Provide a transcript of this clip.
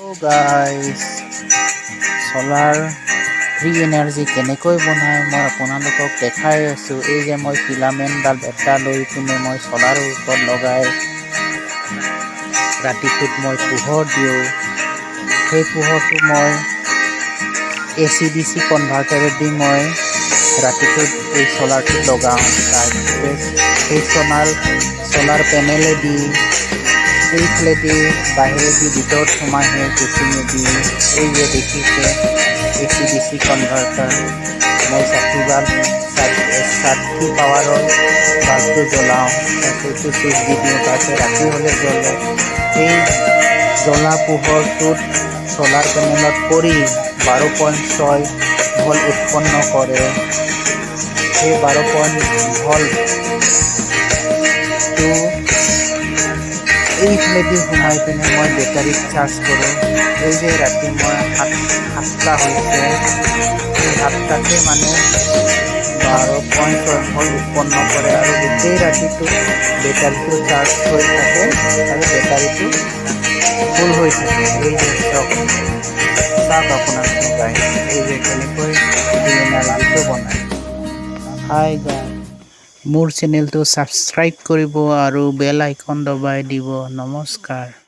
Guys solar free energy কেনেকৈ বনায় মই আপোনালোকক দেখাই আছোঁ। এই যে মই ফিলামেণ্টডাল এটা লৈ পিনে মই সোলাৰৰ ওপৰত লগাই ৰাতিটোত মই পোহৰ দিওঁ। সেই পোহৰটো মই AC/DC কনভাৰ্টাৰেদি মই ৰাতিটোত এই সোলাৰটো লগাওঁ। তাৰপিছতে সেই সোলাৰ পেনেলেদি এইফালেদি বাহিৰেদি ভিতৰত সোমাই সেই কেচিঙেদি এই যে দেখিছে AC/DC কনভাৰ্টাৰ মই 60 পাৱাৰৰ বাল্বটো জ্বলাওঁ। সেইটো চুইচ দি দিওঁ, তাৰপিছত ৰাতি হ'লে জ্বলে। সেই জ্বলা পোহৰটোত সোলাৰ পেনেলত পৰি 12.6 ভল্ট উৎপন্ন কৰে। সেই 12 ভল্টটো এইফালেদি সোমাই পিনে মই বেটাৰীত চাৰ্জ কৰোঁ। এই যে ৰাতি মই সাতটা হৈছে, সেই সাতটাতে মানে 12.6 ভল্ট উৎপন্ন কৰে আৰু গোটেই ৰাতিটো বেটাৰীটো চাৰ্জ হৈ থাকে আৰু বেটাৰীটো ফুল হৈ থাকে। এই যে চাওক আপোনালোকে গাইজ এই যে কেনেকৈ এনাৰ্জিটো বনায়। হাই গাইজ, মোৰ চেনেলটো ছাবস্ক্ৰাইব কৰিব আৰু বেল আইকন দবাই দিব। নমস্কাৰ।